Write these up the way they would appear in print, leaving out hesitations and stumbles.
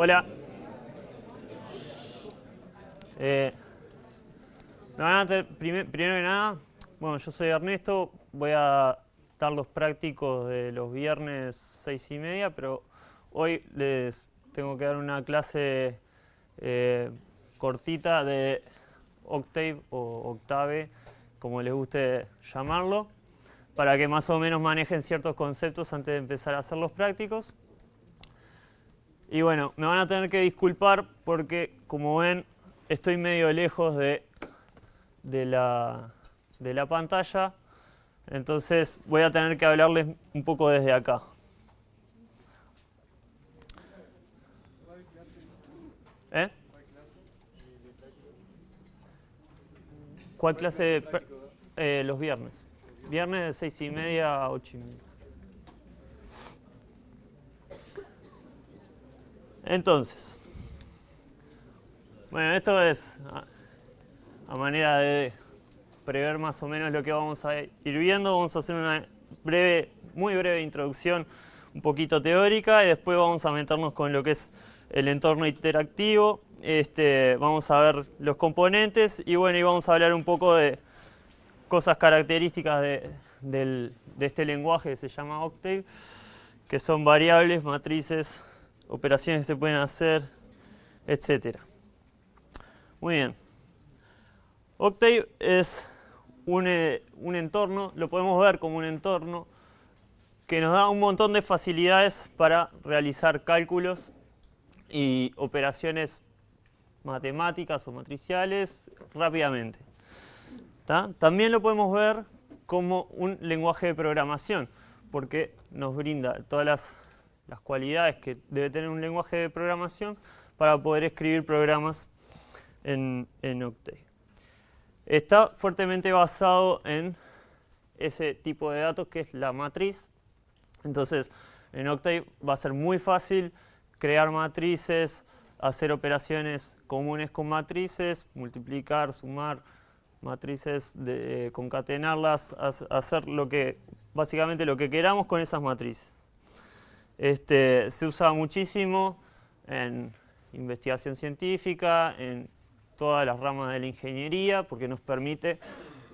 Hola. Primero que nada, bueno, yo soy Ernesto, voy a dar los prácticos de los viernes 6:30, pero hoy les tengo que dar una clase cortita de Octave o Octave, como les guste llamarlo, para que más o menos manejen ciertos conceptos antes de empezar a hacer los prácticos. Y bueno, me van a tener que disculpar porque, como ven, estoy medio lejos de la pantalla, entonces voy a tener que hablarles un poco desde acá. ¿Eh? ¿Cuál clase? Los viernes. Viernes de 6:30 a 8:30. Entonces, bueno, esto es a manera de prever más o menos lo que vamos a ir viendo. Vamos a hacer una muy breve introducción, un poquito teórica, y después vamos a meternos con lo que es el entorno interactivo. Vamos a ver los componentes y bueno, y vamos a hablar un poco de cosas características de este lenguaje que se llama Octave, que son variables, matrices, operaciones que se pueden hacer, etc. Muy bien. Octave es un entorno, lo podemos ver como un entorno que nos da un montón de facilidades para realizar cálculos y operaciones matemáticas o matriciales rápidamente. También lo podemos ver como un lenguaje de programación, porque nos brinda todas las cualidades que debe tener un lenguaje de programación para poder escribir programas en Octave. Está fuertemente basado en ese tipo de datos que es la matriz. Entonces, en Octave va a ser muy fácil crear matrices, hacer operaciones comunes con matrices, multiplicar, sumar matrices, concatenarlas, hacer básicamente lo que queramos con esas matrices. Se usa muchísimo en investigación científica, en todas las ramas de la ingeniería, porque nos permite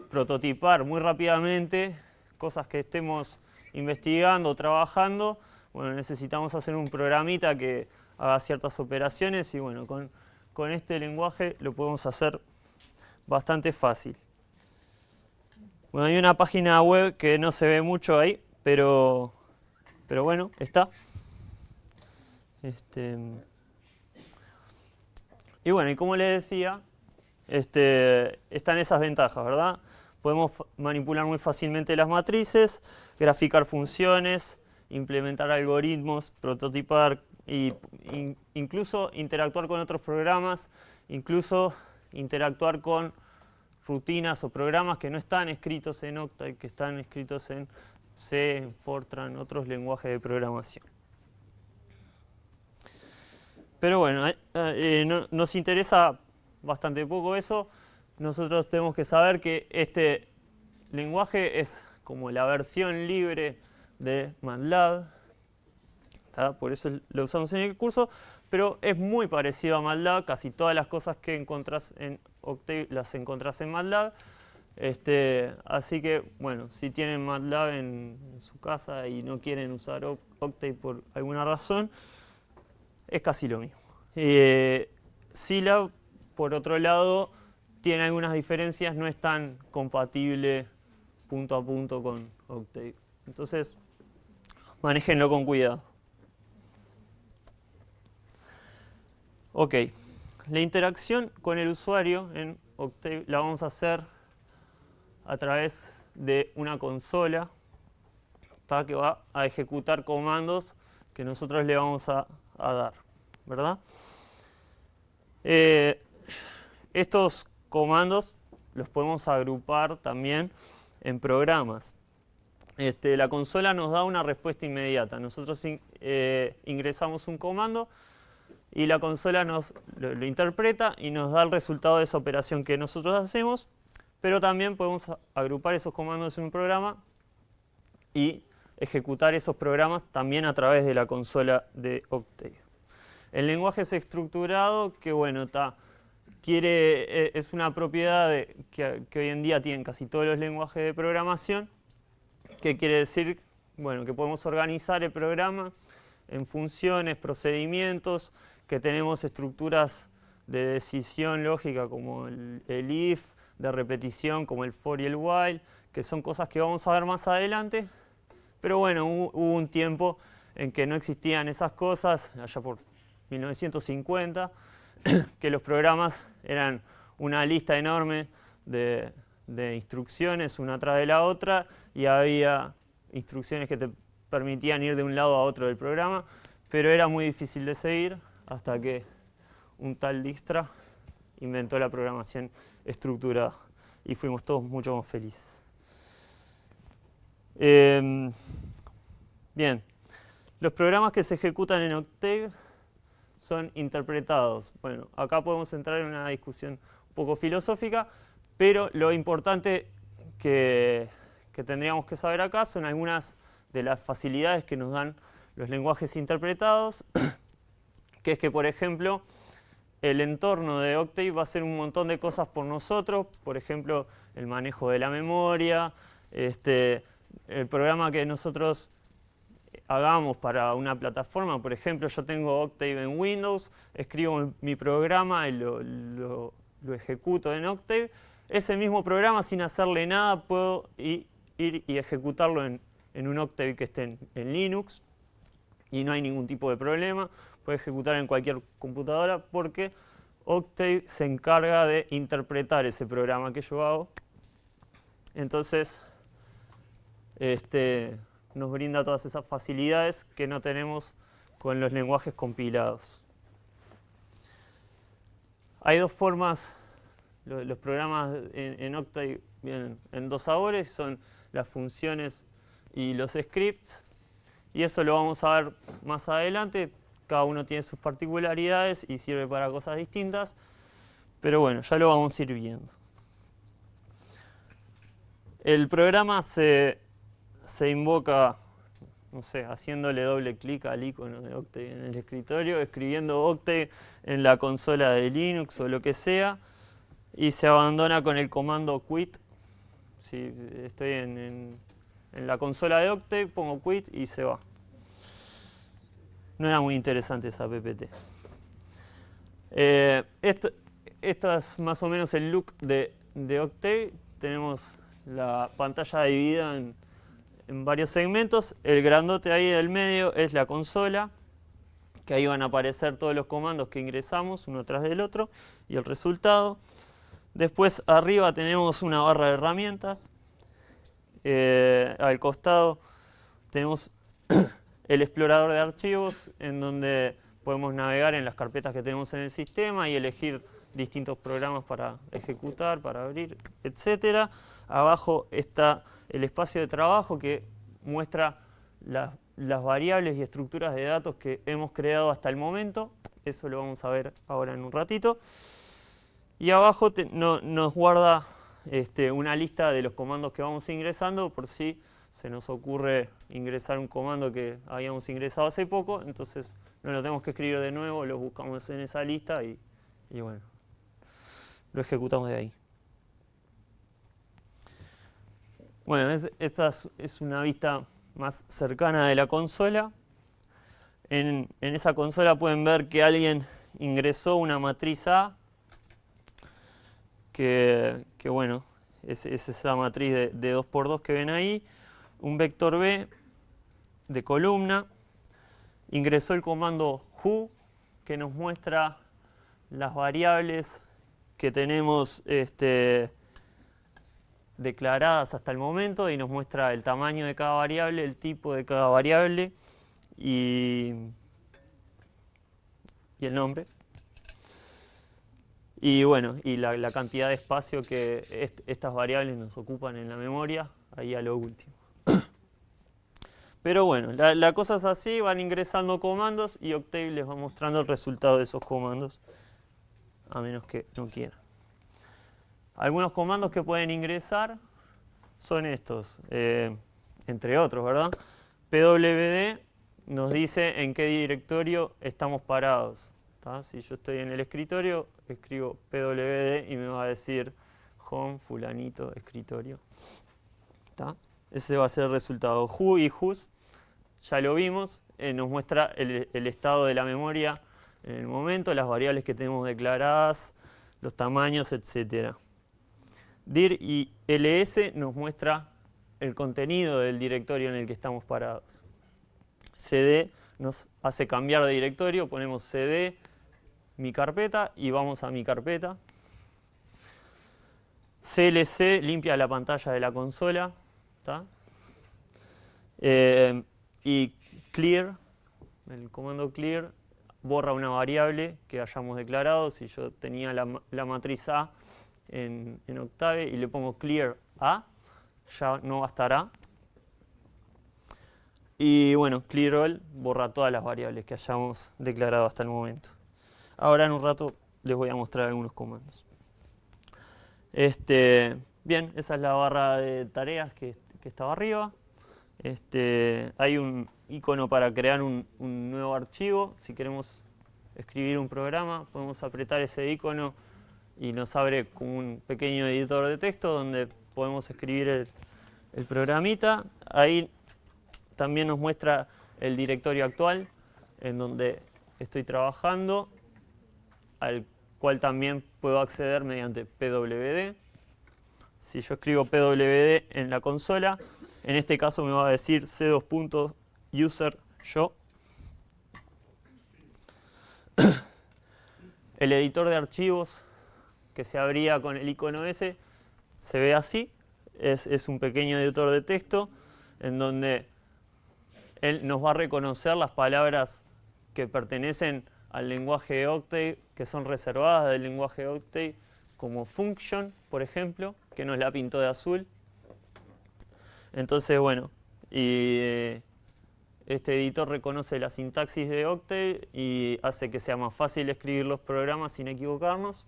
prototipar muy rápidamente cosas que estemos investigando o trabajando. Bueno, necesitamos hacer un programita que haga ciertas operaciones y bueno, con este lenguaje lo podemos hacer bastante fácil. Bueno, hay una página web que no se ve mucho ahí, pero bueno, está. Y bueno, y como les decía, están esas ventajas, ¿verdad? Podemos manipular muy fácilmente las matrices, graficar funciones, implementar algoritmos, prototipar e incluso interactuar con otros programas, incluso interactuar con rutinas o programas que no están escritos en Octave, que están escritos en C, en Fortran, otros lenguajes de programación. Pero bueno, nos interesa bastante poco eso. Nosotros tenemos que saber que este lenguaje es como la versión libre de MATLAB. Por eso lo usamos en el curso, pero es muy parecido a MATLAB. Casi todas las cosas que encontrás en Octave las encontrás en MATLAB. Así que, bueno, si tienen MATLAB en su casa y no quieren usar Octave por alguna razón, es casi lo mismo. Scilab, por otro lado, tiene algunas diferencias, no es tan compatible punto a punto con Octave. Entonces, manéjenlo con cuidado. Ok, la interacción con el usuario en Octave la vamos a hacer a través de una consola que va a ejecutar comandos que nosotros le vamos a dar, ¿verdad? Estos comandos los podemos agrupar también en programas. La consola nos da una respuesta inmediata. Nosotros ingresamos un comando y la consola lo interpreta y nos da el resultado de esa operación que nosotros hacemos, pero también podemos agrupar esos comandos en un programa y ejecutar esos programas también a través de la consola de Octave. El lenguaje es estructurado, que bueno, es una propiedad que hoy en día tienen casi todos los lenguajes de programación, que quiere decir, bueno, que podemos organizar el programa en funciones, procedimientos, que tenemos estructuras de decisión lógica como el if, de repetición como el for y el while, que son cosas que vamos a ver más adelante. Pero bueno, hubo un tiempo en que no existían esas cosas, allá por 1950, que los programas eran una lista enorme de instrucciones una tras de la otra, y había instrucciones que te permitían ir de un lado a otro del programa, pero era muy difícil de seguir hasta que un tal Dijkstra inventó la programación estructurada y fuimos todos mucho más felices. Bien, los programas que se ejecutan en Octave son interpretados. Bueno, acá podemos entrar en una discusión un poco filosófica, pero lo importante que tendríamos que saber acá son algunas de las facilidades que nos dan los lenguajes interpretados, que es que, por ejemplo, el entorno de Octave va a hacer un montón de cosas por nosotros, por ejemplo, el manejo de la memoria, el programa que nosotros hagamos para una plataforma. Por ejemplo, yo tengo Octave en Windows, escribo mi programa y lo ejecuto en Octave. Ese mismo programa, sin hacerle nada, puedo ir y ejecutarlo en un Octave que esté en Linux y no hay ningún tipo de problema. Puede ejecutar en cualquier computadora porque Octave se encarga de interpretar ese programa que yo hago. Entonces, nos brinda todas esas facilidades que no tenemos con los lenguajes compilados. Hay dos formas, los programas en Octave vienen en dos sabores, son las funciones y los scripts, y eso lo vamos a ver más adelante. Cada uno tiene sus particularidades y sirve para cosas distintas, pero bueno, ya lo vamos a ir viendo. El programa se invoca, no sé, haciéndole doble clic al icono de Octave en el escritorio, escribiendo Octave en la consola de Linux o lo que sea, y se abandona con el comando quit. Si estoy en la consola de Octave, pongo quit y se va. No era muy interesante esa PPT. Esto es más o menos el look de Octave. Tenemos la pantalla dividida en varios segmentos. El grandote ahí del medio es la consola, que ahí van a aparecer todos los comandos que ingresamos uno tras del otro y el resultado. Después arriba tenemos una barra de herramientas. Al costado tenemos el explorador de archivos, en donde podemos navegar en las carpetas que tenemos en el sistema y elegir distintos programas para ejecutar, para abrir, etc. Abajo está el espacio de trabajo, que muestra las variables y estructuras de datos que hemos creado hasta el momento. Eso lo vamos a ver ahora en un ratito. Y abajo nos guarda una lista de los comandos que vamos ingresando, por si se nos ocurre ingresar un comando que habíamos ingresado hace poco, entonces no lo tenemos que escribir de nuevo, lo buscamos en esa lista y bueno, lo ejecutamos de ahí. Bueno, esta es una vista más cercana de la consola. En esa consola pueden ver que alguien ingresó una matriz A, que bueno, es esa matriz de 2×2 que ven ahí, un vector B de columna, ingresó el comando who, que nos muestra las variables que tenemos declaradas hasta el momento y nos muestra el tamaño de cada variable, el tipo de cada variable y el nombre. Y bueno, y la cantidad de espacio que estas variables nos ocupan en la memoria, ahí a lo último. Pero bueno, la cosa es así, van ingresando comandos y Octave les va mostrando el resultado de esos comandos, a menos que no quieran. Algunos comandos que pueden ingresar son estos, entre otros, ¿verdad? pwd, nos dice en qué directorio estamos parados. ¿Tá? Si yo estoy en el escritorio, escribo pwd y me va a decir home, fulanito, escritorio. ¿Tá? Ese va a ser el resultado. Who y whose, ya lo vimos, nos muestra el estado de la memoria en el momento, las variables que tenemos declaradas, los tamaños, etc. Dir y ls nos muestra el contenido del directorio en el que estamos parados. cd nos hace cambiar de directorio, ponemos cd, mi carpeta, y vamos a mi carpeta. clc limpia la pantalla de la consola. ¿Tá? Y clear, el comando clear, borra una variable que hayamos declarado. Si yo tenía la matriz A en Octave y le pongo clear A, ya no bastará. Y bueno, clear all borra todas las variables que hayamos declarado hasta el momento. Ahora en un rato les voy a mostrar algunos comandos. Bien, esa es la barra de tareas que estaba arriba. Hay un icono para crear un nuevo archivo. Si queremos escribir un programa, podemos apretar ese icono y nos abre como un pequeño editor de texto donde podemos escribir el programita. Ahí también nos muestra el directorio actual en donde estoy trabajando, al cual también puedo acceder mediante pwd. Si yo escribo pwd en la consola, en este caso me va a decir c2.user yo. El editor de archivos que se abría con el icono ese se ve así. Es un pequeño editor de texto en donde él nos va a reconocer las palabras que pertenecen al lenguaje de Octave, que son reservadas del lenguaje de Octave, como function, por ejemplo, que nos la pintó de azul. Entonces, bueno, este editor reconoce la sintaxis de Octave y hace que sea más fácil escribir los programas sin equivocarnos,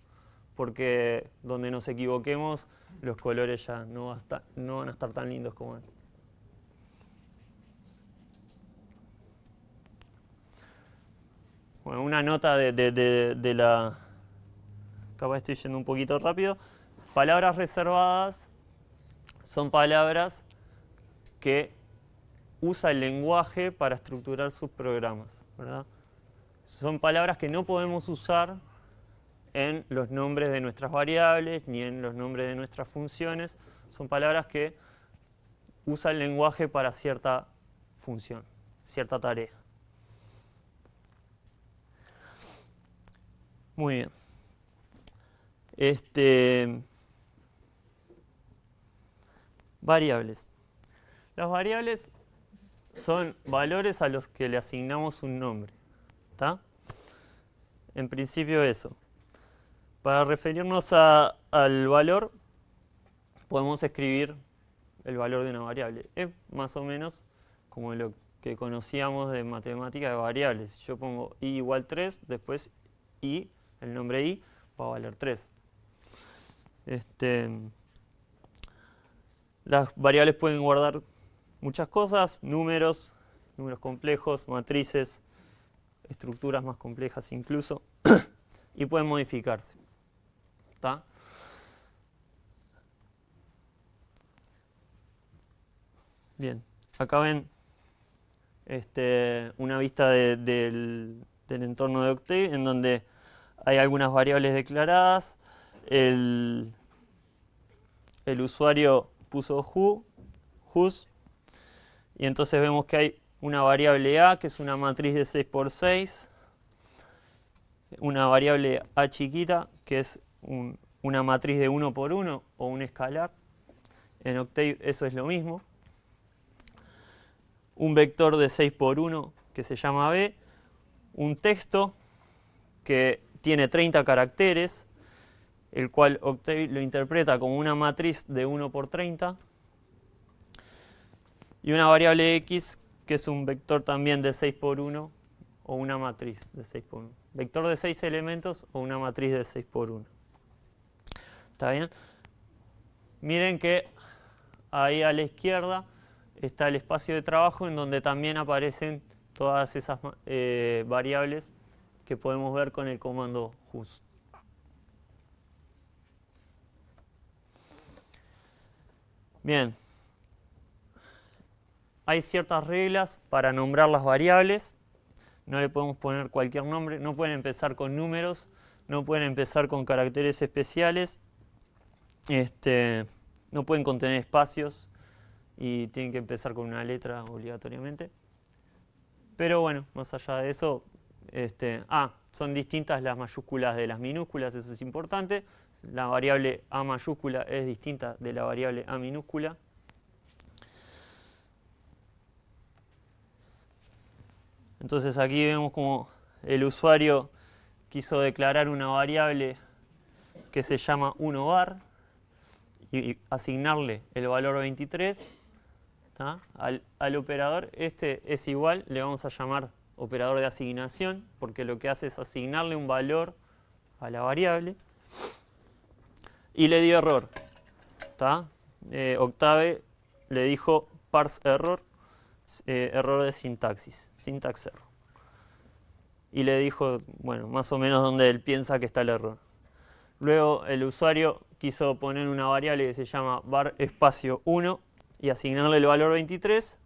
porque donde nos equivoquemos, los colores ya no van a estar tan lindos como antes. Bueno, una nota de la... Capaz estoy yendo un poquito rápido. Palabras reservadas son palabras que usa el lenguaje para estructurar sus programas, ¿verdad? Son palabras que no podemos usar en los nombres de nuestras variables ni en los nombres de nuestras funciones. Son palabras que usa el lenguaje para cierta función, cierta tarea. Muy bien. Variables. Las variables son valores a los que le asignamos un nombre. ¿Tá? En principio eso. Para referirnos al valor, podemos escribir el valor de una variable. Es más o menos como lo que conocíamos de matemática de variables. Si yo pongo i igual 3, después i, el nombre i, va a valer 3. Las variables pueden guardar muchas cosas, números complejos, matrices, estructuras más complejas incluso, y pueden modificarse. ¿Tá? Bien, acá ven una vista del entorno de Octave en donde hay algunas variables declaradas. El usuario puso whose, y entonces vemos que hay una variable a, que es una matriz de 6 por 6, una variable a chiquita, que es una matriz de 1 por 1 o un escalar. En Octave eso es lo mismo. Un vector de 6 por 1 que se llama b, un texto que tiene 30 caracteres, el cual Octave lo interpreta como una matriz de 1 por 30, y una variable x, que es un vector también de 6 por 1 o una matriz de 6 por 1. Vector de 6 elementos o una matriz de 6 por 1. ¿Está bien? Miren que ahí a la izquierda está el espacio de trabajo en donde también aparecen todas esas variables que podemos ver con el comando whos. Bien, hay ciertas reglas para nombrar las variables. No le podemos poner cualquier nombre, no pueden empezar con números, no pueden empezar con caracteres especiales, no pueden contener espacios y tienen que empezar con una letra obligatoriamente. Pero bueno, más allá de eso, son distintas las mayúsculas de las minúsculas, eso es importante. La variable A mayúscula es distinta de la variable A minúscula. Entonces aquí vemos como el usuario quiso declarar una variable que se llama 1var y asignarle el valor 23 al operador. Este es igual, le vamos a llamar operador de asignación, porque lo que hace es asignarle un valor a la variable. Y le dio error. Octave le dijo parse error, error de sintaxis, syntax error. Y le dijo, bueno, más o menos donde él piensa que está el error. Luego el usuario quiso poner una variable que se llama var espacio 1 y asignarle el valor 23.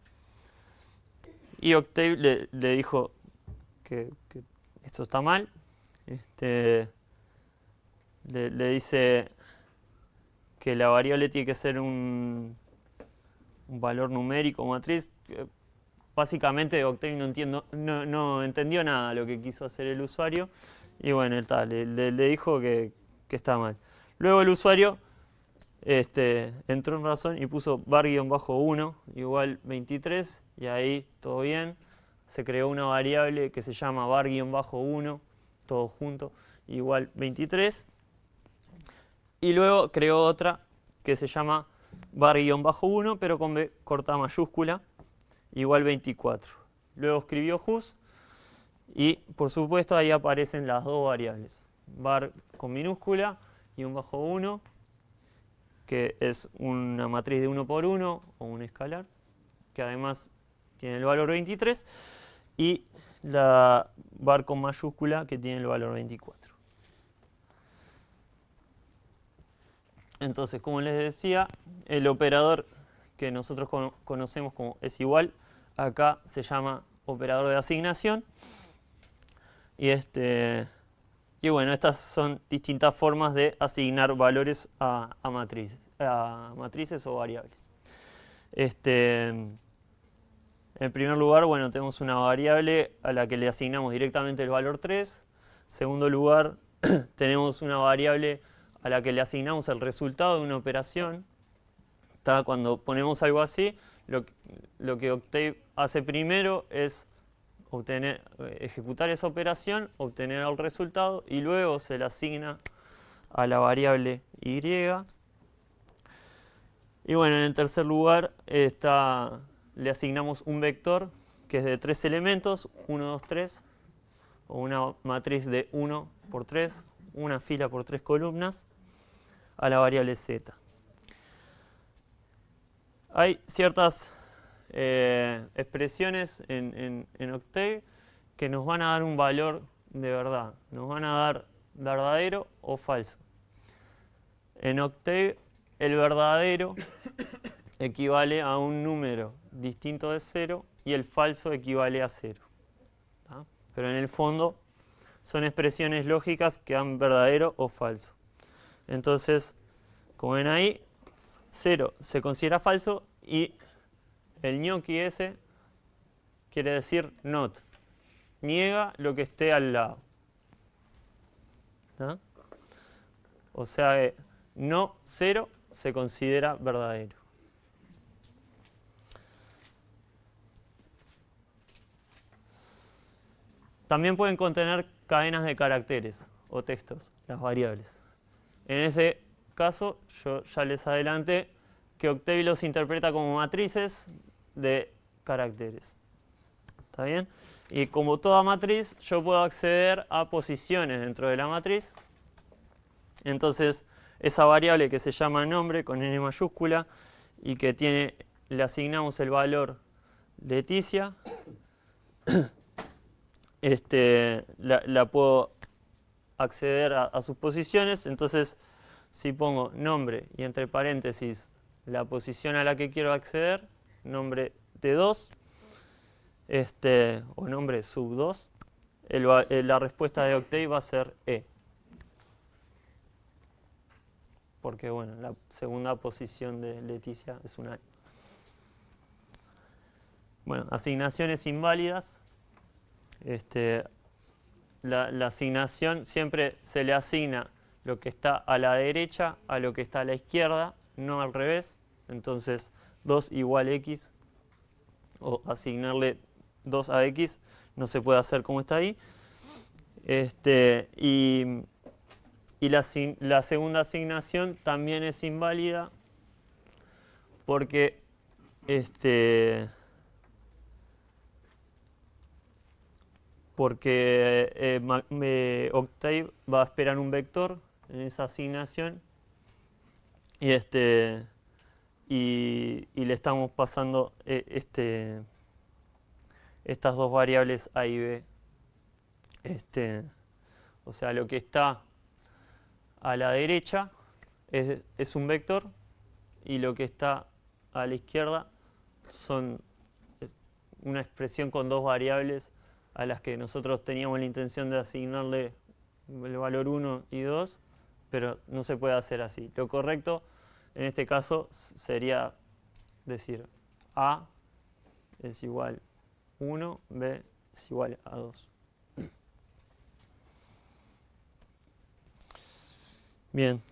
Y Octave le dijo que esto está mal. Le dice que la variable tiene que ser un valor numérico, matriz. Básicamente Octave no entendió nada de lo que quiso hacer el usuario. Y bueno, le dijo que está mal. Luego el usuario entró en razón y puso var-1 igual 23. Y ahí todo bien. Se creó una variable que se llama var-1, todo junto, igual 23. Y luego creó otra que se llama var-1, pero con B corta mayúscula, igual 24. Luego escribió whos y por supuesto ahí aparecen las dos variables. Var con minúscula y un bajo 1, que es una matriz de 1 por 1 o un escalar, que además tiene el valor 23, y la var con mayúscula que tiene el valor 24. Entonces, como les decía, el operador que nosotros conocemos como es igual, acá se llama operador de asignación. Y bueno, estas son distintas formas de asignar valores a matrices o variables. En primer lugar, bueno, tenemos una variable a la que le asignamos directamente el valor 3. En segundo lugar, tenemos una variable a la que le asignamos el resultado de una operación. Cuando ponemos algo así, lo que Octave hace primero es ejecutar esa operación, obtener el resultado y luego se le asigna a la variable y. Y bueno, en el tercer lugar le asignamos un vector que es de 3 elementos, 1, 2, 3, o una matriz de 1 por 3, una fila por 3 columnas, a la variable z. Hay ciertas expresiones en Octave que nos van a dar un valor de verdad, nos van a dar verdadero o falso. En Octave el verdadero equivale a un número distinto de 0 y el falso equivale a 0. Pero en el fondo son expresiones lógicas que dan verdadero o falso. Entonces, como ven ahí, 0 se considera falso y el ñoqui ese quiere decir not. Niega lo que esté al lado. O sea, no 0 se considera verdadero. También pueden contener cadenas de caracteres o textos, las variables. En ese caso, yo ya les adelanté que Octave los interpreta como matrices de caracteres. ¿Está bien? Y como toda matriz, yo puedo acceder a posiciones dentro de la matriz. Entonces, esa variable que se llama nombre con N mayúscula y que le asignamos el valor Leticia, la puedo acceder a sus posiciones. Entonces, si pongo nombre y entre paréntesis la posición a la que quiero acceder, nombre de 2, o nombre sub 2, la respuesta de Octave va a ser E. Porque bueno, la segunda posición de Leticia es un año. Bueno, asignaciones inválidas. La asignación siempre se le asigna lo que está a la derecha a lo que está a la izquierda, no al revés. Entonces 2 igual x, o asignarle 2 a x, no se puede hacer como está ahí. Y la segunda asignación también es inválida porque Octave va a esperar un vector en esa asignación y, y le estamos pasando estas dos variables A y B. O sea, lo que está a la derecha es un vector y lo que está a la izquierda son una expresión con dos variables a las que nosotros teníamos la intención de asignarle el valor 1 y 2, pero no se puede hacer así. Lo correcto en este caso sería decir A es igual 1, B es igual a 2. Bien.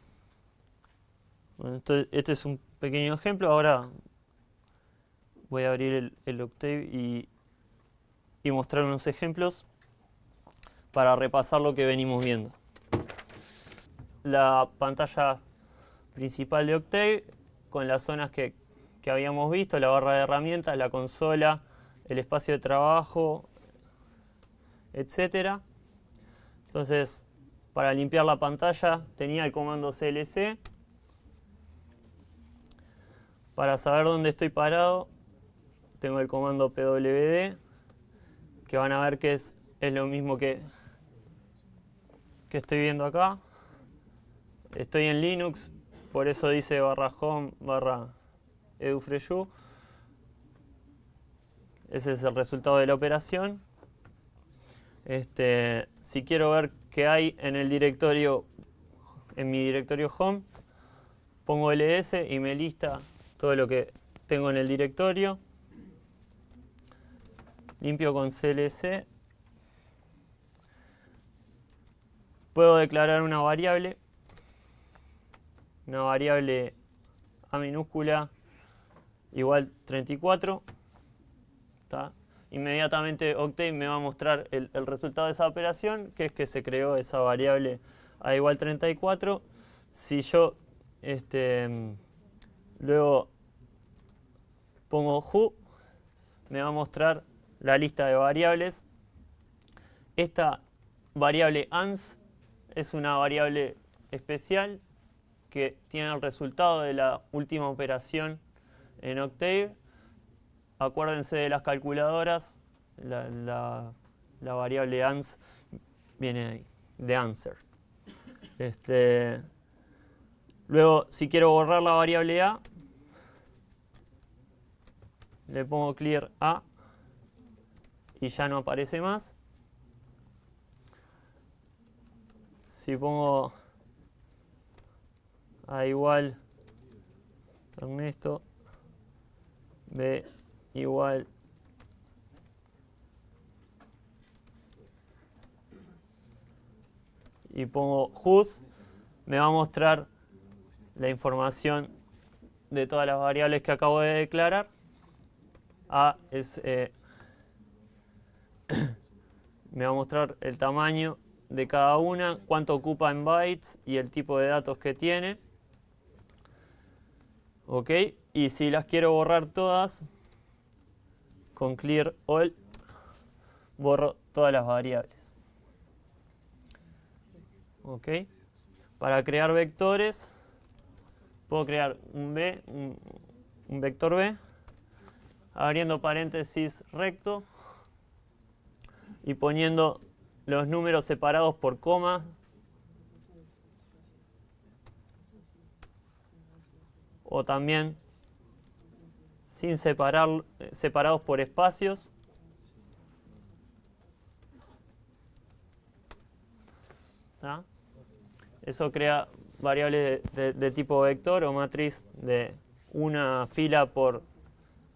Bueno, este es un pequeño ejemplo. Ahora voy a abrir el Octave y mostrar unos ejemplos para repasar lo que venimos viendo. La pantalla principal de Octave con las zonas que habíamos visto, la barra de herramientas, la consola, el espacio de trabajo, etc. Entonces, para limpiar la pantalla tenía el comando clc. Para saber dónde estoy parado, tengo el comando pwd, que van a ver que es lo mismo que estoy viendo acá. Estoy en Linux, por eso dice /home /edufreyu. Ese es el resultado de la operación. Si quiero ver qué hay en el directorio, en mi directorio home, pongo ls y me lista todo lo que tengo en el directorio. Limpio con clc. Puedo declarar una variable A minúscula igual 34. ¿Tá? Inmediatamente Octave me va a mostrar el resultado de esa operación, que es que se creó esa variable A igual 34. Si yo luego pongo who, me va a mostrar la lista de variables. Esta variable ans es una variable especial que tiene el resultado de la última operación en Octave. Acuérdense de las calculadoras, la variable ans viene ahí, de answer. Luego, si quiero borrar la variable a, le pongo clear a y ya no aparece más. Si pongo a igual Ernesto, b igual y pongo whos, me va a mostrar la información de todas las variables que acabo de declarar. A es me va a mostrar el tamaño de cada una, cuánto ocupa en bytes y el tipo de datos que tiene. ¿Ok? Y si las quiero borrar todas, con clear all borro todas las variables. ¿Ok? Para crear vectores, puedo crear un vector B, abriendo paréntesis recto, y poniendo los números separados por comas. O también sin separados por espacios. ¿Tá? Eso crea variables de tipo vector o matriz de una fila por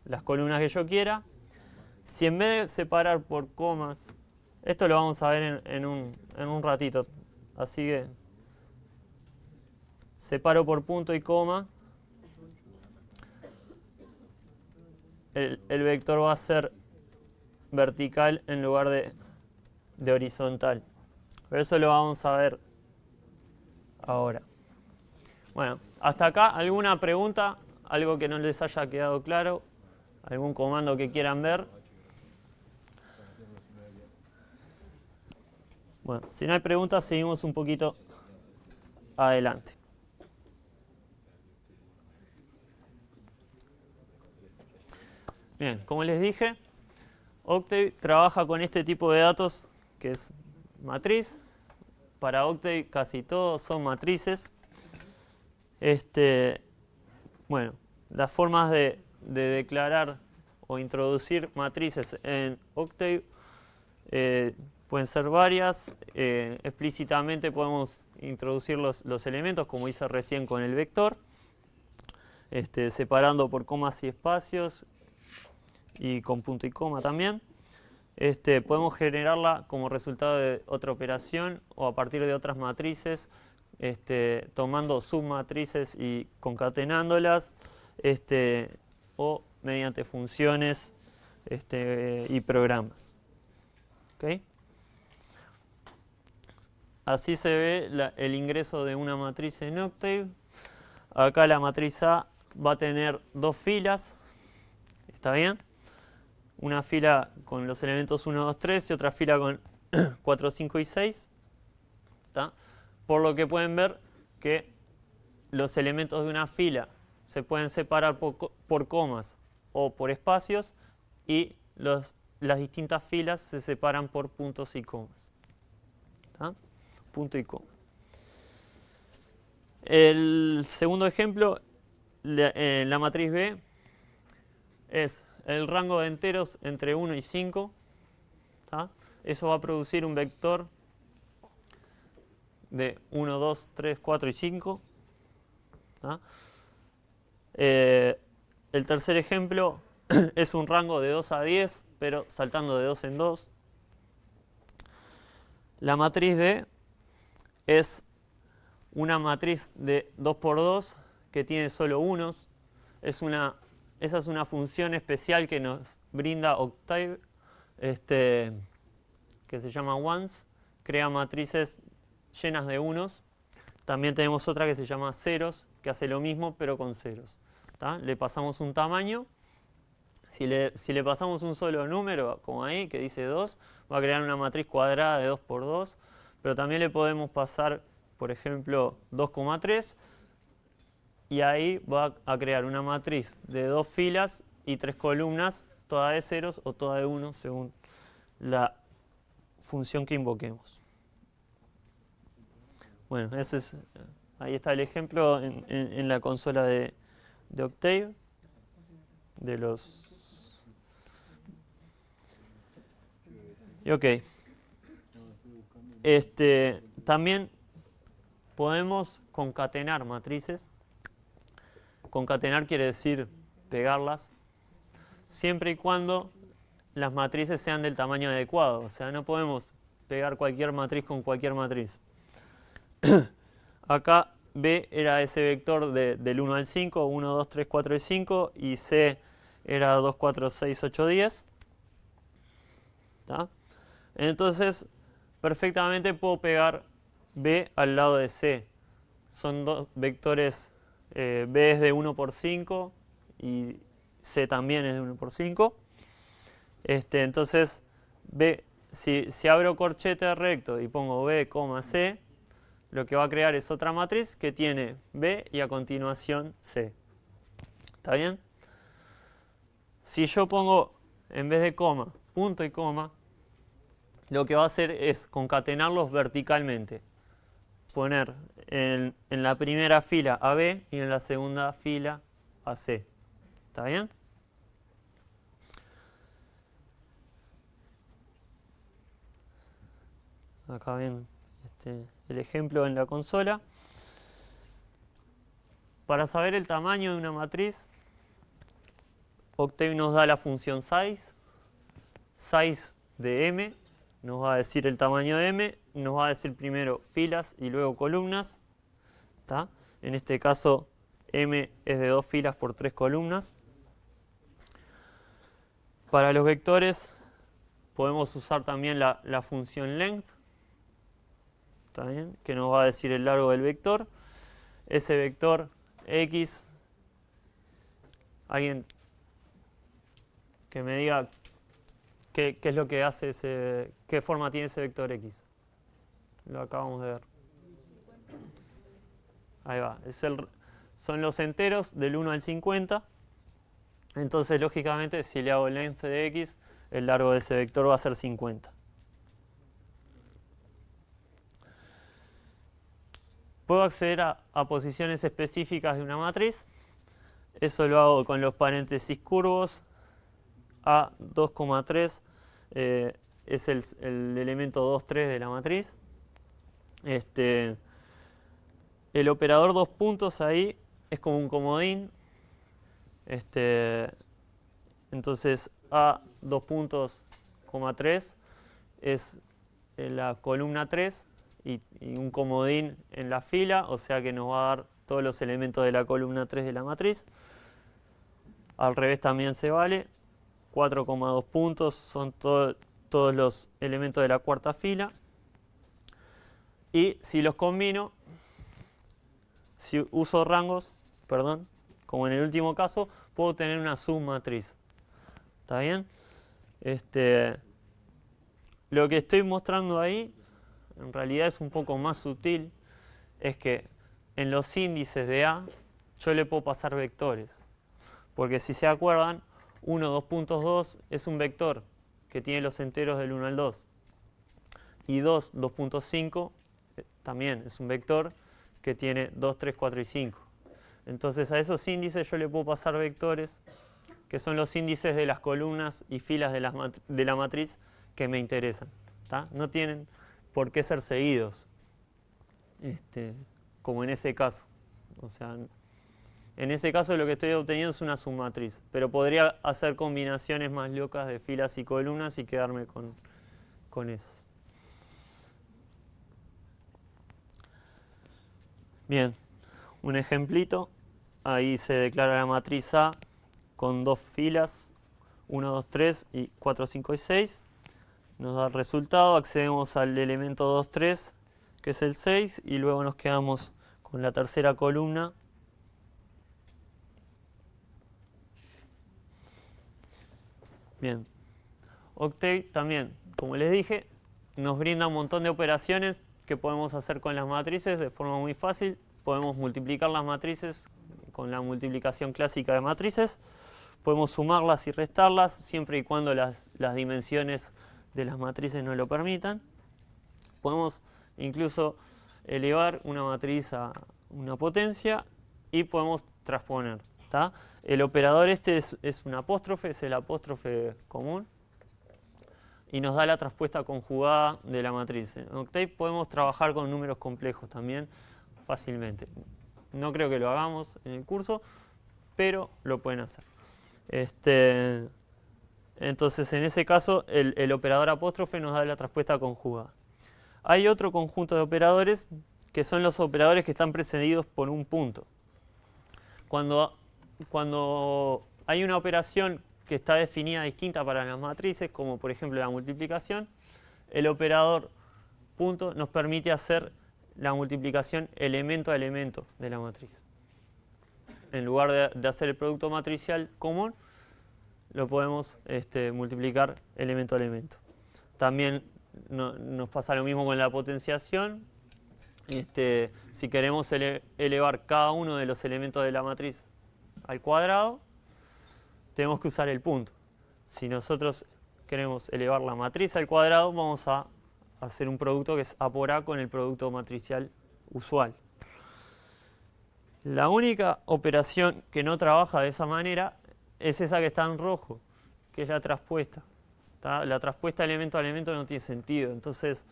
las columnas que yo quiera. Si en vez de separar por comas, esto lo vamos a ver en un ratito, así que separo por punto y coma, el vector va a ser vertical en lugar de horizontal. Pero eso lo vamos a ver ahora. Bueno, hasta acá, ¿alguna pregunta? ¿Algo que no les haya quedado claro? ¿Algún comando que quieran ver? Bueno, si no hay preguntas, seguimos un poquito adelante. Bien, como les dije, Octave trabaja con este tipo de datos que es matriz. Para Octave casi todos son matrices. Bueno, las formas de declarar o introducir matrices en Octave pueden ser varias. Explícitamente podemos introducir los elementos, como hice recién con el vector, separando por comas y espacios y con punto y coma también. Podemos generarla como resultado de otra operación o a partir de otras matrices, tomando submatrices y concatenándolas, o mediante funciones y programas. ¿Okay? Así se ve el ingreso de una matriz en Octave. Acá la matriz A va a tener dos filas. ¿Está bien? Una fila con los elementos 1, 2, 3 y otra fila con 4, 5 y 6. ¿Está? Por lo que pueden ver que los elementos de una fila se pueden separar por comas o por espacios y las distintas filas se separan por puntos y comas. ¿Está? Punto y coma. El segundo ejemplo, la matriz B, es el rango de enteros entre 1 y 5. ¿Tá? Eso va a producir un vector de 1, 2, 3, 4 y 5. ¿Tá? El tercer ejemplo es un rango de 2 a 10, pero saltando de 2 en 2. La matriz D es una matriz de 2 por 2 que tiene solo unos. Esa es una función especial que nos brinda Octave, que se llama ones. Crea matrices llenas de unos. También tenemos otra que se llama ceros, que hace lo mismo pero con ceros. ¿Tá? Le pasamos un tamaño. Si le pasamos un solo número, como ahí, que dice 2, va a crear una matriz cuadrada de 2 por 2. Pero también le podemos pasar, por ejemplo, 2,3. Y ahí va a crear una matriz de 2 filas y 3 columnas, toda de ceros o toda de 1, según la función que invoquemos. Bueno, ahí está el ejemplo en la consola de Octave de los... Y ok. También podemos concatenar matrices. Concatenar quiere decir pegarlas, siempre y cuando las matrices sean del tamaño adecuado. O sea, no podemos pegar cualquier matriz con cualquier matriz. Acá B era ese vector del 1 al 5, 1, 2, 3, 4 y 5, y C era 2, 4, 6, 8, 10. ¿Tá? Entonces, perfectamente puedo pegar B al lado de C. Son dos vectores, B es de 1 por 5 y C también es de 1 por 5. Entonces, B, si abro corchete recto y pongo B, C, lo que va a crear es otra matriz que tiene B y a continuación C. ¿Está bien? Si yo pongo, en vez de coma, punto y coma, lo que va a hacer es concatenarlos verticalmente. Poner en la primera fila a B y en la segunda fila a C. ¿Está bien? Acá ven el ejemplo en la consola. Para saber el tamaño de una matriz, Octave nos da la función size. Size de M nos va a decir el tamaño de M, nos va a decir primero filas y luego columnas. ¿Tá? En este caso, M es de 2 filas por 3 columnas. Para los vectores podemos usar también la función length, ¿está bien? Que nos va a decir el largo del vector. Ese vector X, alguien que me diga qué es lo que hace qué forma tiene ese vector X. Lo acabamos de ver. Ahí va, son los enteros del 1 al 50. Entonces, lógicamente, si le hago length de X, el largo de ese vector va a ser 50. Puedo acceder a posiciones específicas de una matriz. Eso lo hago con los paréntesis curvos. A 2,3 es el elemento 2, 3 de la matriz. El operador 2 puntos ahí es como un comodín. Entonces A 2 puntos, 3 es la columna 3 y un comodín en la fila, o sea que nos va a dar todos los elementos de la columna 3 de la matriz. Al revés también se vale. 4,2 puntos son todos los elementos de la cuarta fila. Y si los combino, si uso rangos, perdón, como en el último caso, puedo tener una submatriz. ¿Está bien? Lo que estoy mostrando ahí, en realidad es un poco más sutil, es que en los índices de A yo le puedo pasar vectores. Porque si se acuerdan, 1, 2.2 es un vector que tiene los enteros del 1 al 2. Y 2, 2.5 también es un vector que tiene 2, 3, 4 y 5. Entonces a esos índices yo le puedo pasar vectores que son los índices de las columnas y filas de la matriz que me interesan. ¿Tá? No tienen por qué ser seguidos, como en ese caso. O sea, en ese caso lo que estoy obteniendo es una submatriz, pero podría hacer combinaciones más locas de filas y columnas y quedarme con eso. Bien, un ejemplito. Ahí se declara la matriz A con 2 filas, 1, 2, 3 y 4, 5 y 6. Nos da el resultado, accedemos al elemento 2, 3, que es el 6, y luego nos quedamos con la tercera columna. Bien, Octave también, como les dije, nos brinda un montón de operaciones que podemos hacer con las matrices de forma muy fácil. Podemos multiplicar las matrices con la multiplicación clásica de matrices. Podemos sumarlas y restarlas siempre y cuando las dimensiones de las matrices nos lo permitan. Podemos incluso elevar una matriz a una potencia y podemos transponer. ¿Tá? El operador es un apóstrofe, es el apóstrofe común y nos da la traspuesta conjugada de la matriz. En Octave podemos trabajar con números complejos también fácilmente. No creo que lo hagamos en el curso, pero lo pueden hacer. Entonces, en ese caso, el operador apóstrofe nos da la traspuesta conjugada. Hay otro conjunto de operadores que son los operadores que están precedidos por un punto. Cuando hay una operación que está definida distinta para las matrices, como por ejemplo la multiplicación, el operador punto nos permite hacer la multiplicación elemento a elemento de la matriz. En lugar de hacer el producto matricial común, lo podemos multiplicar elemento a elemento. También nos pasa lo mismo con la potenciación. Si queremos elevar cada uno de los elementos de la matriz al cuadrado, tenemos que usar el punto. Si nosotros queremos elevar la matriz al cuadrado, vamos a hacer un producto que es A por A con el producto matricial usual. La única operación que no trabaja de esa manera es esa que está en rojo, que es la traspuesta. La traspuesta elemento a elemento no tiene sentido, entonces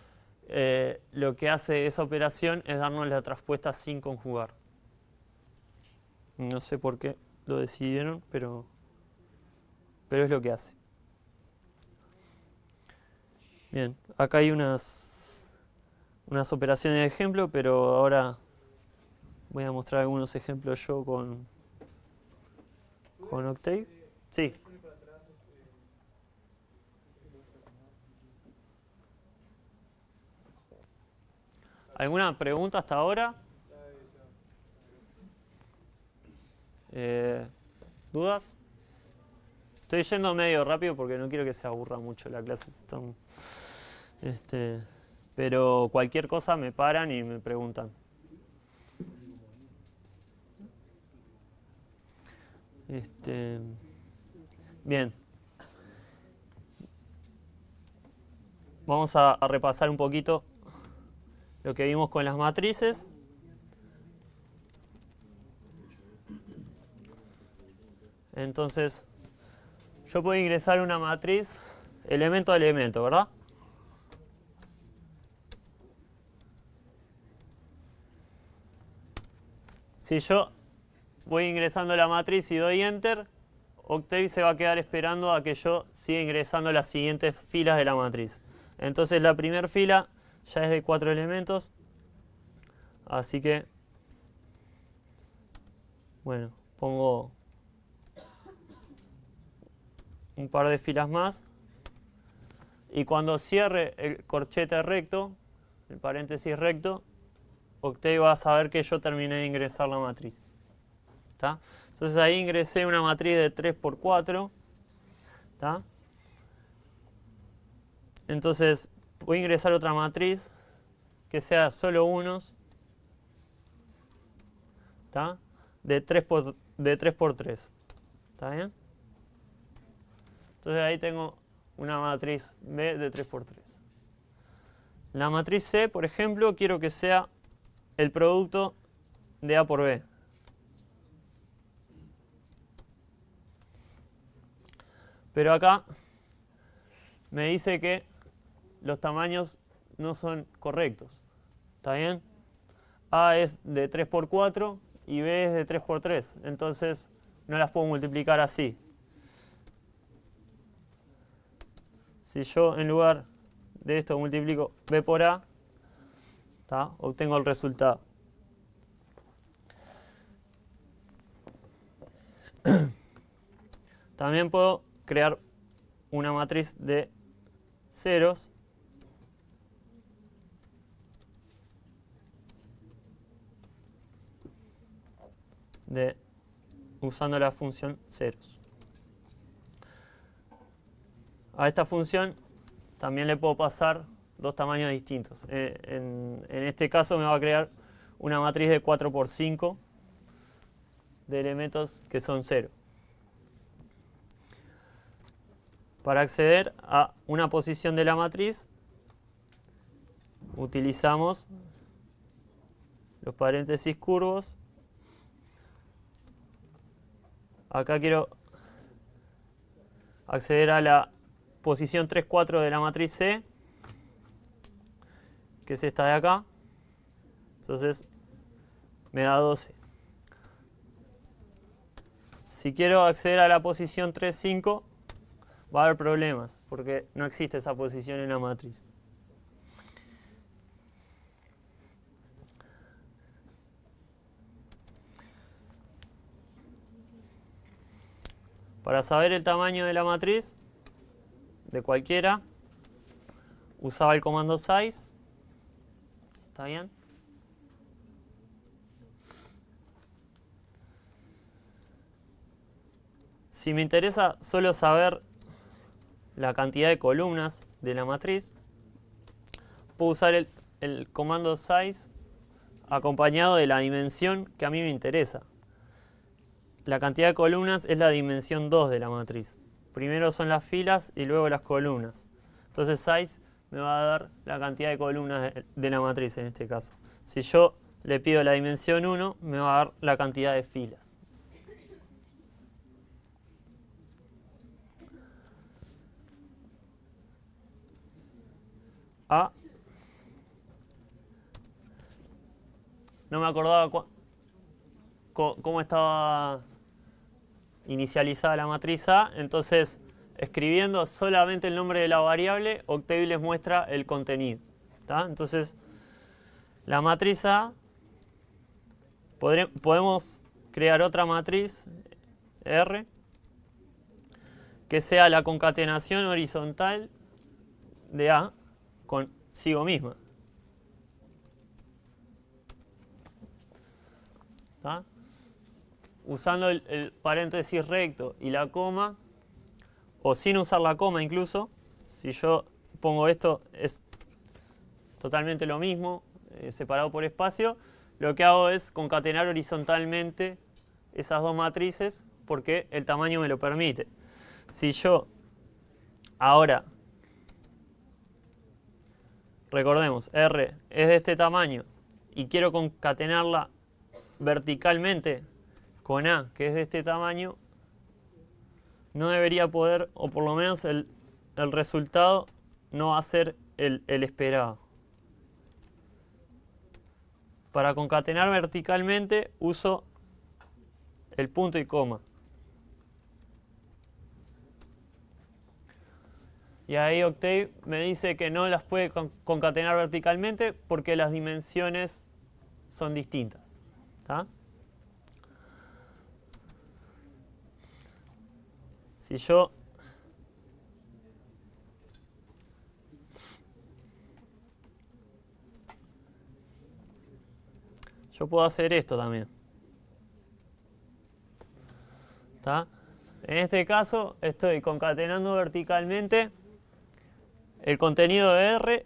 lo que hace esa operación es darnos la traspuesta sin conjugar. No sé por qué lo decidieron, pero es lo que hace. Bien, acá hay unas operaciones de ejemplo, pero ahora voy a mostrar algunos ejemplos yo con Octave. Sí. ¿Alguna pregunta hasta ahora? ¿Dudas? Estoy yendo medio rápido porque no quiero que se aburra mucho la clase. Pero cualquier cosa me paran y me preguntan. Bien. Vamos a repasar un poquito lo que vimos con las matrices. Entonces, yo puedo ingresar una matriz elemento a elemento, ¿verdad? Si yo voy ingresando la matriz y doy Enter, Octave se va a quedar esperando a que yo siga ingresando las siguientes filas de la matriz. Entonces la primera fila ya es de 4 elementos, así que, bueno, pongo un par de filas más. Y cuando cierre el corchete recto, el paréntesis recto, Octave va a saber que yo terminé de ingresar la matriz. ¿Tá? Entonces ahí ingresé una matriz de 3 por 4. ¿Tá? Entonces voy a ingresar otra matriz que sea solo unos. ¿Tá? De 3 por 3. ¿Está bien? Entonces ahí tengo una matriz B de 3 por 3. La matriz C, por ejemplo, quiero que sea el producto de A por B. Pero acá me dice que los tamaños no son correctos. ¿Está bien? A es de 3 por 4 y B es de 3 por 3. Entonces no las puedo multiplicar así. Si yo en lugar de esto multiplico B por A, ¿tá? Obtengo el resultado. También puedo crear una matriz de ceros usando la función ceros. A esta función también le puedo pasar dos tamaños distintos. En este caso me va a crear una matriz de 4 por 5 de elementos que son 0. Para acceder a una posición de la matriz utilizamos los paréntesis curvos. Acá quiero acceder a la posición 3, 4 de la matriz C, que es esta de acá. Entonces me da 12. Si quiero acceder a la posición 3, 5, va a haber problemas, porque no existe esa posición en la matriz. Para saber el tamaño de la matriz, de cualquiera, usaba el comando size. ¿Está bien? Si me interesa solo saber la cantidad de columnas de la matriz, puedo usar el comando size acompañado de la dimensión que a mí me interesa. La cantidad de columnas es la dimensión 2 de la matriz. Primero son las filas y luego las columnas. Entonces size me va a dar la cantidad de columnas de la matriz en este caso. Si yo le pido la dimensión 1, me va a dar la cantidad de filas. A. No me acordaba cómo estaba inicializada la matriz A, entonces escribiendo solamente el nombre de la variable, Octave les muestra el contenido. ¿Tá? Entonces, la matriz A, podemos crear otra matriz R que sea la concatenación horizontal de A consigo misma. ¿Tá? Usando el paréntesis recto y la coma, o sin usar la coma incluso, si yo pongo esto es totalmente lo mismo, separado por espacio, lo que hago es concatenar horizontalmente esas dos matrices porque el tamaño me lo permite. Si yo ahora, recordemos, R es de este tamaño y quiero concatenarla verticalmente con A, que es de este tamaño, no debería poder, o por lo menos el resultado no va a ser el esperado. Para concatenar verticalmente uso el punto y coma. Y ahí Octave me dice que no las puede concatenar verticalmente porque las dimensiones son distintas. ¿Tá? Si yo puedo hacer esto también. ¿Tá? En este caso estoy concatenando verticalmente el contenido de R,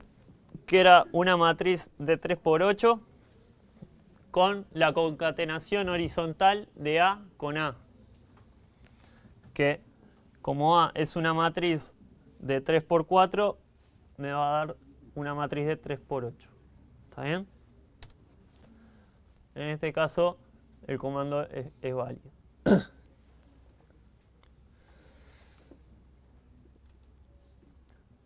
que era una matriz de 3 por 8, con la concatenación horizontal de A con A. Que como A es una matriz de 3 por 4, me va a dar una matriz de 3 por 8. ¿Está bien? En este caso, el comando es válido.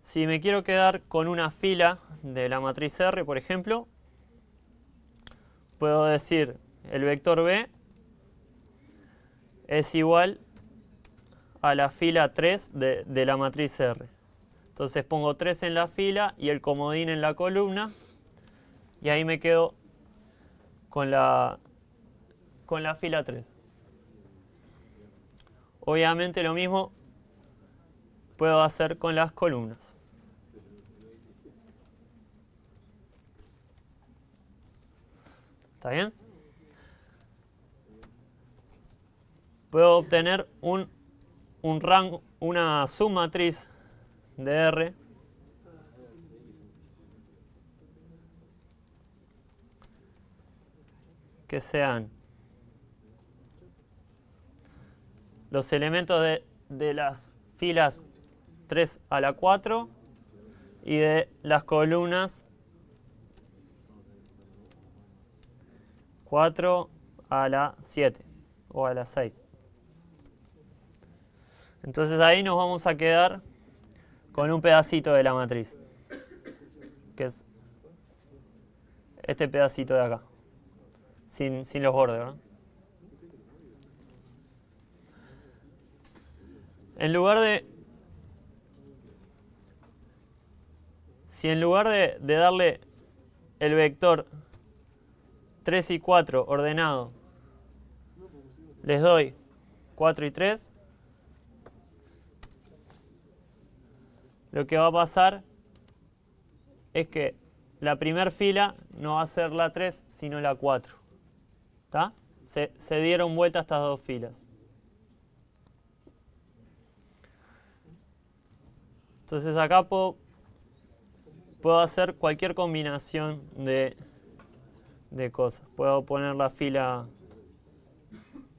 Si me quiero quedar con una fila de la matriz R, por ejemplo, puedo decir el vector B es igual a la fila 3 de la matriz R. Entonces pongo 3 en la fila y el comodín en la columna, y ahí me quedo con la fila 3. Obviamente lo mismo puedo hacer con las columnas. ¿Está bien? Puedo obtener un rango, una submatriz de R que sean los elementos de las filas 3 a la 4 y de las columnas 4 a la 7 o a la 6. Entonces ahí nos vamos a quedar con un pedacito de la matriz, que es este pedacito de acá, sin los bordes, ¿verdad? En lugar de, si en lugar de darle el vector 3 y 4 ordenado, les doy 4 y 3, lo que va a pasar es que la primera fila no va a ser la 3, sino la 4. ¿Tá? Se dieron vuelta estas dos filas. Entonces acá puedo hacer cualquier combinación de cosas. Puedo poner la fila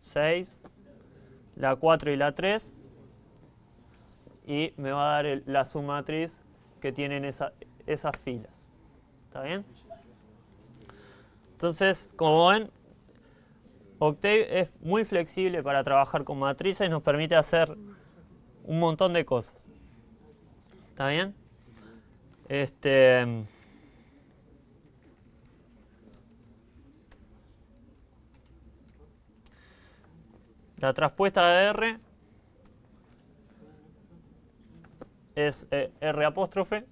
6, la 4 y la 3, y me va a dar la submatriz que tienen esas filas. ¿Está bien? Entonces, como ven, Octave es muy flexible para trabajar con matrices y nos permite hacer un montón de cosas. ¿Está bien? La traspuesta de R es R apóstrofe.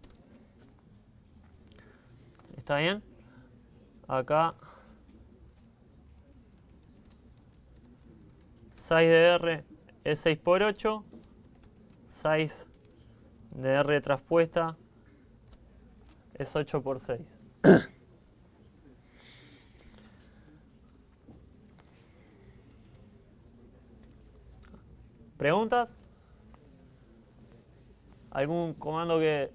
¿Está bien? Acá size de R es 6 por 8. Size de R traspuesta es 8 por 6. ¿Preguntas? ¿Algún comando que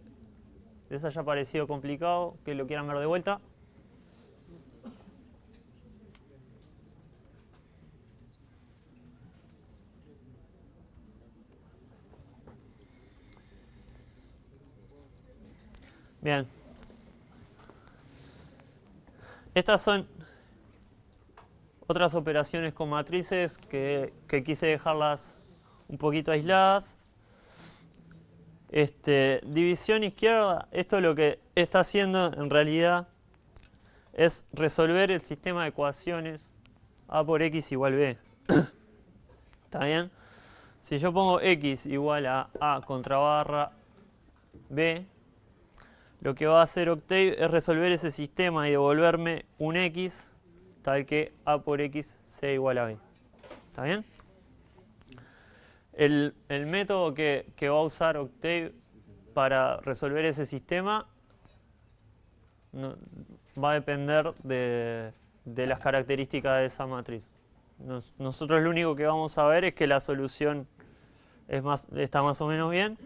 les haya parecido complicado, que lo quieran ver de vuelta? Bien. Estas son otras operaciones con matrices que quise dejarlas un poquito aisladas. División izquierda, esto lo que está haciendo en realidad es resolver el sistema de ecuaciones A por X igual B. ¿Está bien? Si yo pongo X igual a contra barra B, lo que va a hacer Octave es resolver ese sistema y devolverme un X tal que A por X sea igual a B. ¿Está bien? El método que va a usar Octave para resolver ese sistema va a depender de las características de esa matriz. Nosotros lo único que vamos a ver es que la solución está más o menos bien,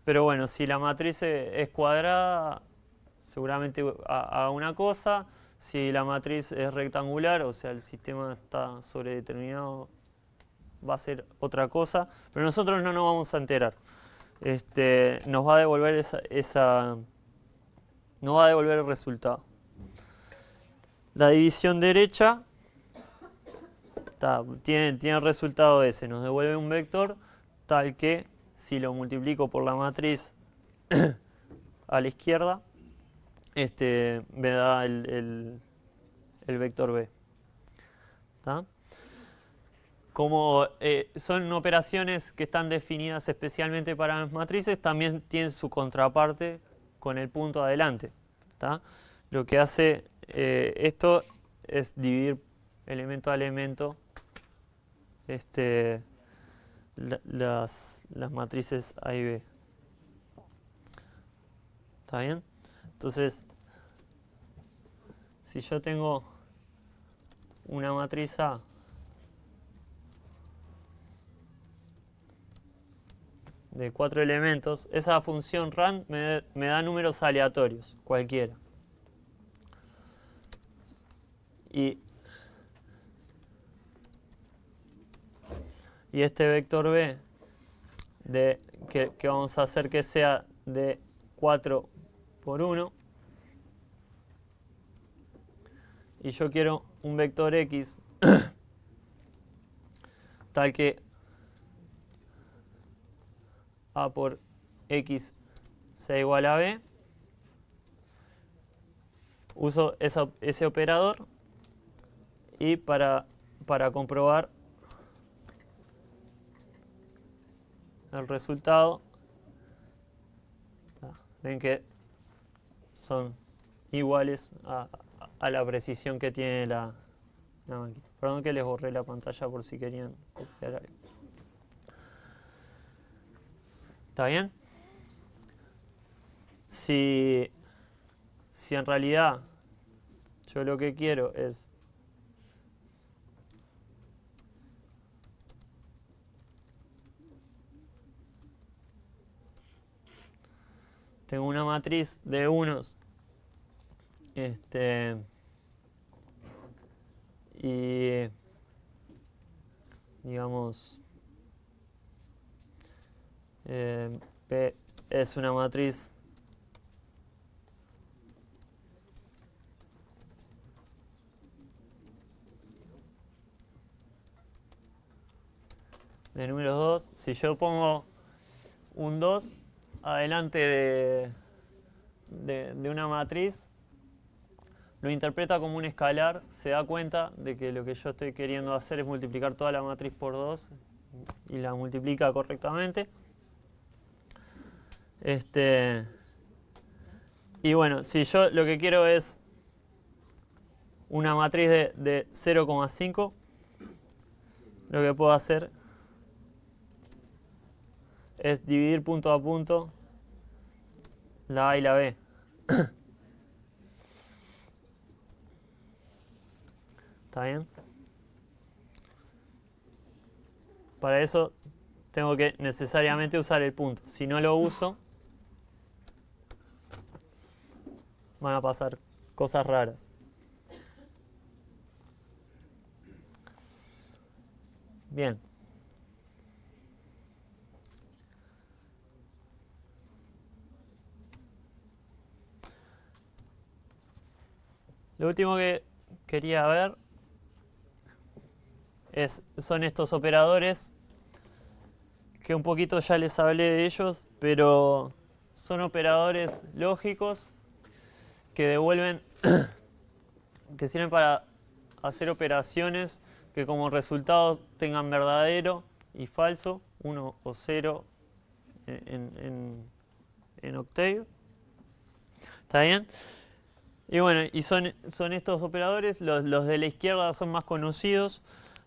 pero bueno, si la matriz es cuadrada, seguramente haga una cosa. Si la matriz es rectangular, o sea, el sistema está sobredeterminado, va a ser otra cosa, pero nosotros no nos vamos a enterar. Nos va a devolver nos va a devolver el resultado. La división derecha tiene el resultado ese, nos devuelve un vector tal que si lo multiplico por la matriz a la izquierda, me da el vector B. ¿Tá? Como son operaciones que están definidas especialmente para las matrices, también tienen su contraparte con el punto adelante. ¿Tá? Lo que hace esto es dividir elemento a elemento las matrices A y B. ¿Está bien? Entonces, si yo tengo una matriz A de 4 elementos, esa función rand me da números aleatorios, cualquiera. Y este vector B, que vamos a hacer que sea de 4 por 1, y yo quiero un vector X tal que A por X sea igual a B, uso ese operador y para comprobar el resultado, ven que son iguales a la precisión que tiene la máquina. Perdón que les borré la pantalla por si querían copiar algo. ¿Está bien? Si en realidad yo lo que quiero es tengo una matriz de unos y digamos P es una matriz de números 2. Si yo pongo un 2 adelante de una matriz, lo interpreta como un escalar, se da cuenta de que lo que yo estoy queriendo hacer es multiplicar toda la matriz por 2 y la multiplica correctamente. Y bueno, si yo lo que quiero es una matriz de 0,5, lo que puedo hacer es dividir punto a punto la A y la B. ¿Está bien? Para eso tengo que necesariamente usar el punto. Si no lo uso, van a pasar cosas raras. Bien. Lo último que quería ver son estos operadores, que un poquito ya les hablé de ellos, pero son operadores lógicos que devuelven, que sirven para hacer operaciones que como resultado tengan verdadero y falso, 1 o 0 en Octave. ¿Está bien? Y bueno, y son estos operadores, los de la izquierda son más conocidos,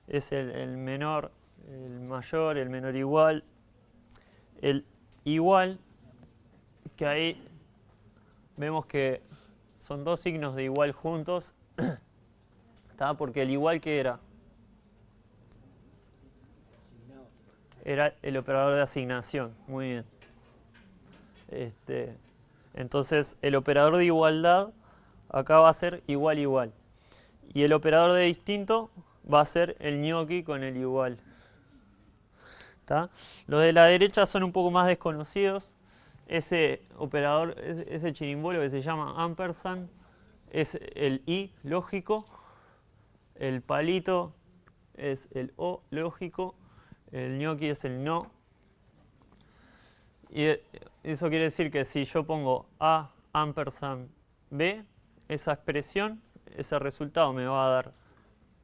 es el menor, el mayor, el menor igual, el igual, que ahí vemos que son dos signos de igual juntos, ¿está? Porque el igual que era el operador de asignación, muy bien. Entonces el operador de igualdad acá va a ser igual igual. Y el operador de distinto va a ser el gnocchi con el igual. ¿Tá? Los de la derecha son un poco más desconocidos. Ese operador, ese chirimbolo que se llama ampersand, es el i lógico. El palito es el o lógico. El gnocchi es el no. Y eso quiere decir que si yo pongo a ampersand b, esa expresión, ese resultado me va a dar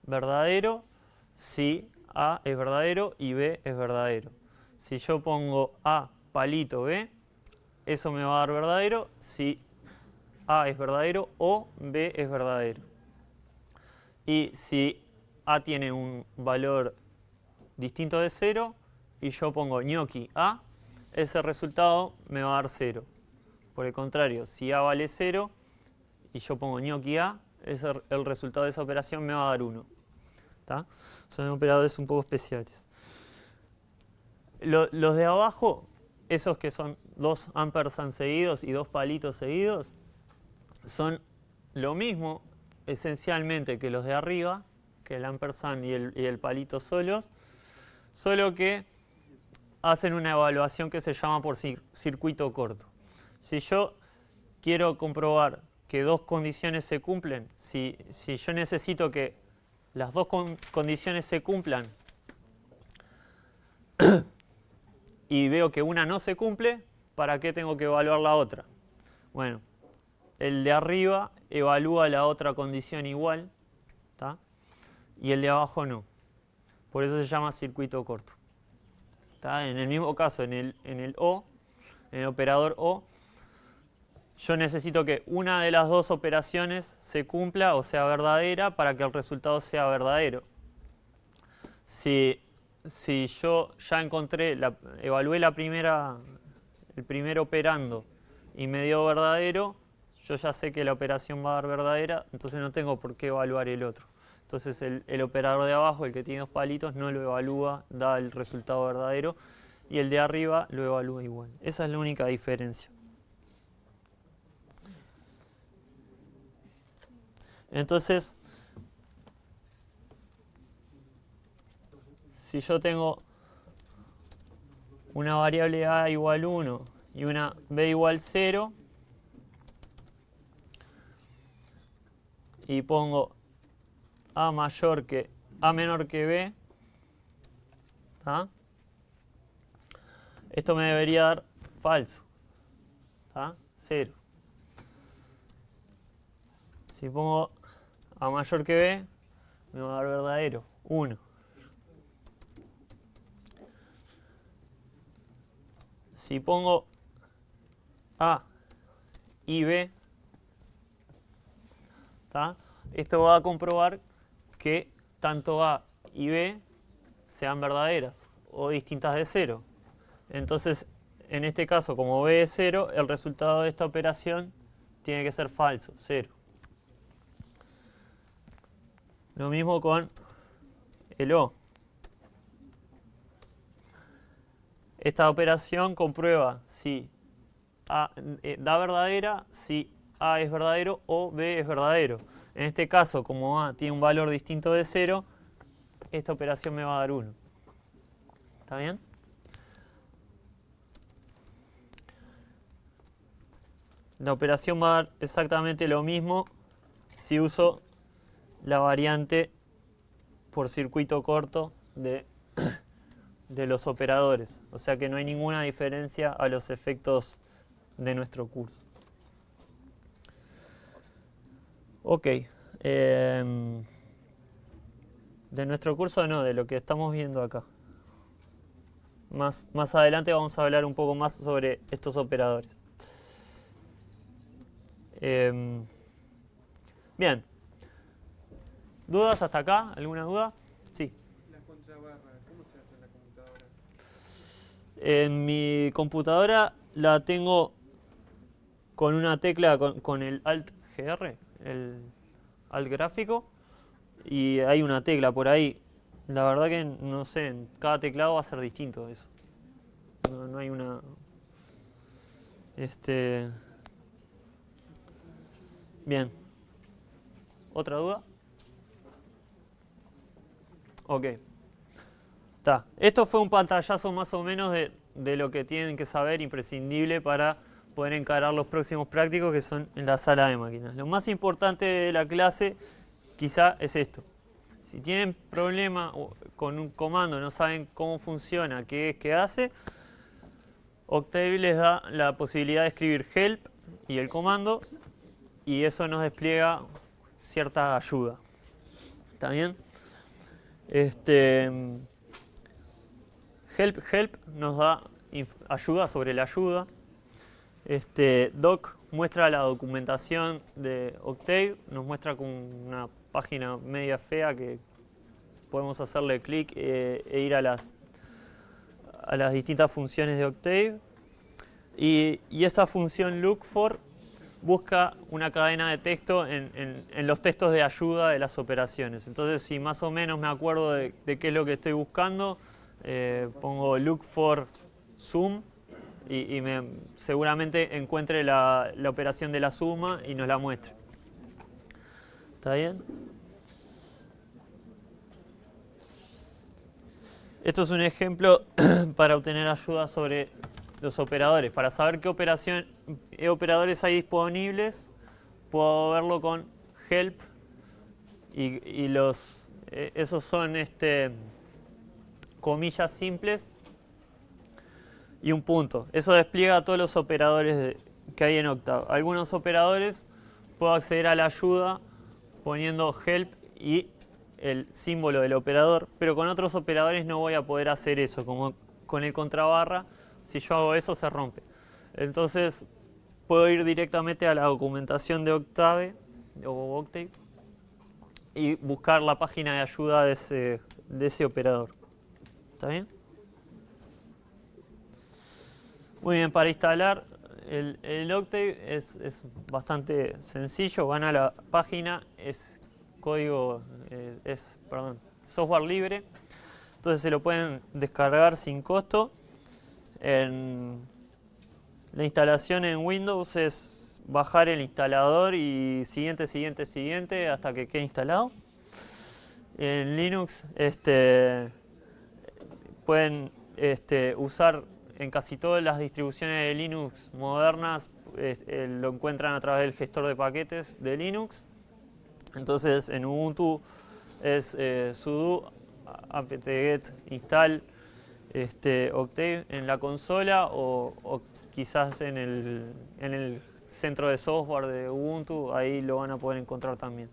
verdadero si a es verdadero y b es verdadero. Si yo pongo a palito b, eso me va a dar verdadero si a es verdadero o b es verdadero. Y si a tiene un valor distinto de 0 y yo pongo gnocchi a, ese resultado me va a dar 0. Por el contrario, si a vale 0 y yo pongo gnocchi a, el resultado de esa operación me va a dar 1. ¿Tá? Son operadores un poco especiales. Los de abajo, esos que son dos ampersand seguidos y dos palitos seguidos, son lo mismo esencialmente que los de arriba, que el ampersand y el palito solos, solo que hacen una evaluación que se llama por circuito corto. Si yo quiero comprobar que dos condiciones se cumplen, si yo necesito que las dos condiciones se cumplan y veo que una no se cumple, ¿para qué tengo que evaluar la otra? Bueno, el de arriba evalúa la otra condición igual, ¿tá? Y el de abajo no. Por eso se llama circuito corto. ¿Tá? En el mismo caso, en el O, en el operador O, yo necesito que una de las dos operaciones se cumpla o sea verdadera para que el resultado sea verdadero. Si yo ya evalué el primer operando y me dio verdadero, yo ya sé que la operación va a dar verdadera, entonces no tengo por qué evaluar el otro. Entonces el operador de abajo, el que tiene dos palitos, no lo evalúa, da el resultado verdadero, y el de arriba lo evalúa igual. Esa es la única diferencia. Entonces, si yo tengo una variable a igual 1 y una b igual 0, y pongo a menor que b, ¿tá? Esto me debería dar falso, ¿tá? 0. Si pongo a mayor que b, me va a dar verdadero, 1. Si pongo a y b, ¿tá? Esto va a comprobar que tanto a y b sean verdaderas o distintas de 0. Entonces, en este caso, como b es 0, el resultado de esta operación tiene que ser falso, 0. Lo mismo con el o. Esta operación comprueba si a da verdadera, si a es verdadero o b es verdadero. En este caso, como a tiene un valor distinto de 0, esta operación me va a dar 1. ¿Está bien? La operación va a dar exactamente lo mismo si uso la variante por circuito corto de los operadores. O sea que no hay ninguna diferencia a los efectos de nuestro curso. Ok. De nuestro curso no, de lo que estamos viendo acá. Más adelante vamos a hablar un poco más sobre estos operadores. Bien. ¿Dudas hasta acá? ¿Alguna duda? Sí. La contrabarra, ¿cómo se hace en la computadora? En mi computadora la tengo con una tecla, con el Alt GR, el Alt gráfico, y hay una tecla por ahí. La verdad que no sé, en cada teclado va a ser distinto eso. No hay una... Bien. ¿Otra duda? Ok. Esto fue un pantallazo más o menos de lo que tienen que saber, imprescindible para poder encarar los próximos prácticos, que son en la sala de máquinas. Lo más importante de la clase quizá es esto. Si tienen problema con un comando, no saben cómo funciona, qué es, qué hace, Octave les da la posibilidad de escribir help y el comando, y eso nos despliega cierta ayuda. ¿Está bien? Help nos da ayuda sobre la ayuda. Doc muestra la documentación de Octave, nos muestra con una página media fea que podemos hacerle clic e ir a las distintas funciones de Octave. Y esa función lookFor busca una cadena de texto en los textos de ayuda de las operaciones. Entonces, si más o menos me acuerdo de qué es lo que estoy buscando, pongo lookFor sum y seguramente encuentre la operación de la suma y nos la muestre. ¿Está bien? Esto es un ejemplo para obtener ayuda sobre los operadores. Para saber qué operadores hay disponibles, puedo verlo con help y esos son comillas simples y un punto. Eso despliega todos los operadores que hay en Octave. Algunos operadores puedo acceder a la ayuda poniendo help y el símbolo del operador, pero con otros operadores no voy a poder hacer eso, como con el contrabarra. Si yo hago eso, se rompe. Entonces puedo ir directamente a la documentación de Octave o Octave y buscar la página de ayuda de ese operador. ¿Está bien? Muy bien, para instalar el Octave es bastante sencillo. Van a la página, es software libre. Entonces se lo pueden descargar sin costo. La instalación en Windows es bajar el instalador y siguiente hasta que quede instalado. En Linux pueden usar en casi todas las distribuciones de Linux modernas lo encuentran a través del gestor de paquetes de Linux. Entonces en Ubuntu es sudo apt-get install Octave en la consola o quizás en el centro de software de Ubuntu, ahí lo van a poder encontrar también.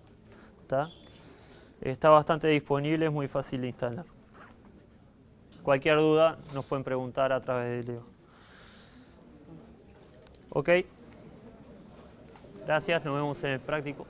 Está bastante disponible, es muy fácil de instalar. Cualquier duda nos pueden preguntar a través de Leo. Ok. Gracias, nos vemos en el práctico.